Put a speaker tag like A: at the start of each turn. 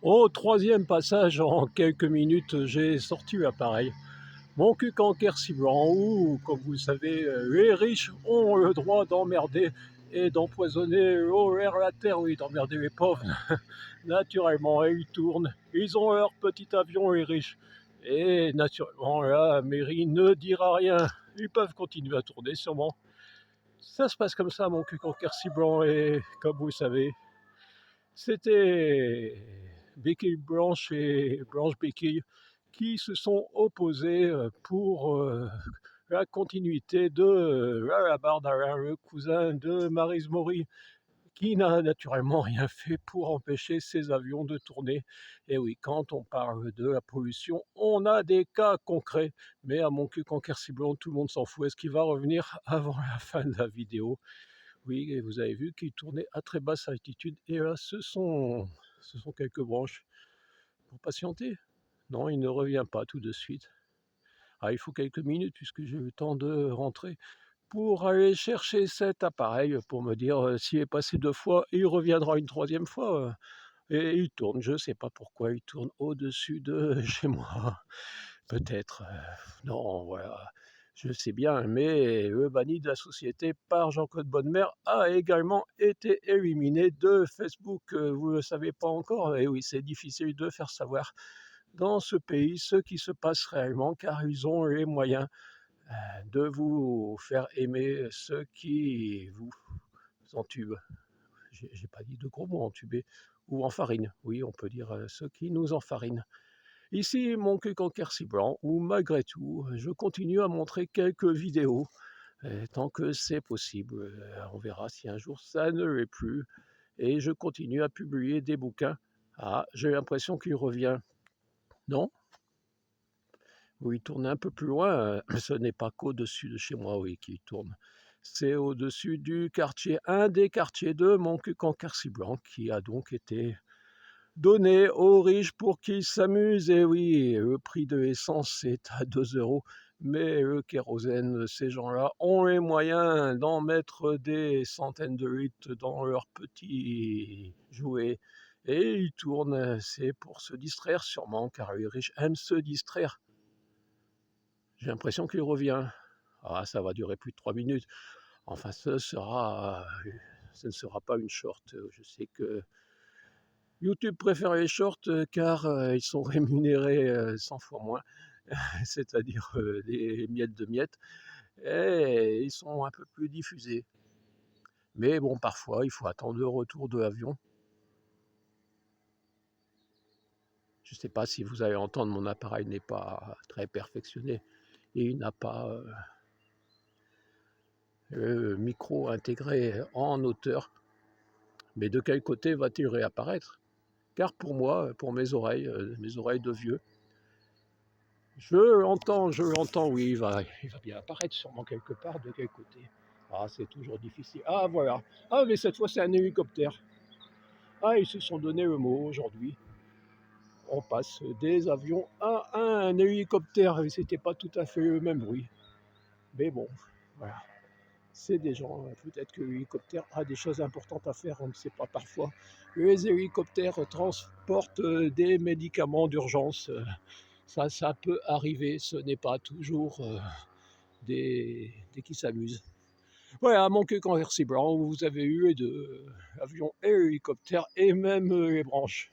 A: Au troisième passage, en quelques minutes, j'ai sorti l'appareil. Mon cul canker ciblant, ou, comme vous le savez, les riches ont le droit d'emmerder et d'empoisonner l'eau, l'air, la terre, oui, d'emmerder les pauvres. Naturellement, ils tournent, ils ont leur petit avion, les riches. Et naturellement, la mairie ne dira rien. Ils peuvent continuer à tourner, sûrement. Ça se passe comme ça, mon cul canker ciblant, et comme vous le savez, c'était Béquille Blanche et Blanche Béquille qui se sont opposés pour la continuité de Lalabarde Alain, le cousin de Maryse Maury, qui n'a naturellement rien fait pour empêcher ces avions de tourner. Et oui, quand on parle de la pollution, on a des cas concrets, mais à mon cul canker ciblon, tout le monde s'en fout. Est-ce qu'il va revenir avant la fin de la vidéo? Oui, et vous avez vu qu'il tournait à très basse altitude, et là, ce sont quelques branches. Pour patienter? Non, il ne revient pas tout de suite. Ah, il faut quelques minutes puisque j'ai eu le temps de rentrer pour aller chercher cet appareil pour me dire s'il est passé 2 fois, il reviendra une troisième fois. Et il tourne, je ne sais pas pourquoi, il tourne au-dessus de chez moi. Peut-être. Non, voilà. Je sais bien, mais le banni de la société par Jean-Claude Bonnemer a également été éliminé de Facebook. Vous ne le savez pas encore? Et oui, c'est difficile de faire savoir dans ce pays ce qui se passe réellement, car ils ont les moyens de vous faire aimer ceux qui vous entubent. J'ai pas dit de gros mots, entubés, ou en farine. Oui, on peut dire ceux qui nous enfarinent. Ici, mon cul canker blanc, où malgré tout, je continue à montrer quelques vidéos, tant que c'est possible. On verra si un jour ça ne l'est plus. Et je continue à publier des bouquins. Ah, j'ai l'impression qu'il revient. Non? Oui, il tourne un peu plus loin. Ce n'est pas qu'au-dessus de chez moi, oui, qu'il tourne. C'est au-dessus du quartier, un des quartiers de mon cul canker blanc, qui a donc été donné aux riches pour qu'ils s'amusent. Et oui, le prix de l'essence est à 2 €, mais le kérosène, ces gens-là ont les moyens d'en mettre des centaines de litres dans leurs petits jouets. Et ils tournent, c'est pour se distraire sûrement, car les riches aiment se distraire. J'ai l'impression qu'il revient. Ah, ça va durer plus de 3 minutes. Enfin, ce ne sera pas une short. Je sais que YouTube préfère les shorts car ils sont rémunérés 100 fois moins, c'est-à-dire des miettes de miettes, et ils sont un peu plus diffusés. Mais bon, parfois, il faut attendre le retour de l'avion. Je ne sais pas si vous allez entendre, mon appareil n'est pas très perfectionné et il n'a pas le micro intégré en hauteur. Mais de quel côté va-t-il réapparaître? Car pour moi, pour mes oreilles de vieux, je l'entends, oui, il va bien apparaître sûrement quelque part, de quel côté? Ah, c'est toujours difficile. Ah, voilà. Ah, mais cette fois, c'est un hélicoptère. Ah, ils se sont donné le mot aujourd'hui. On passe des avions à un hélicoptère. Et c'était pas tout à fait le même bruit. Mais bon, voilà. C'est des gens, peut-être que l'hélicoptère a des choses importantes à faire, on ne sait pas parfois. Les hélicoptères transportent des médicaments d'urgence. Ça peut arriver, ce n'est pas toujours des qui s'amusent. Voilà, mon queue conversible, hein, vous avez eu les deux, avions et hélicoptères, et même les branches.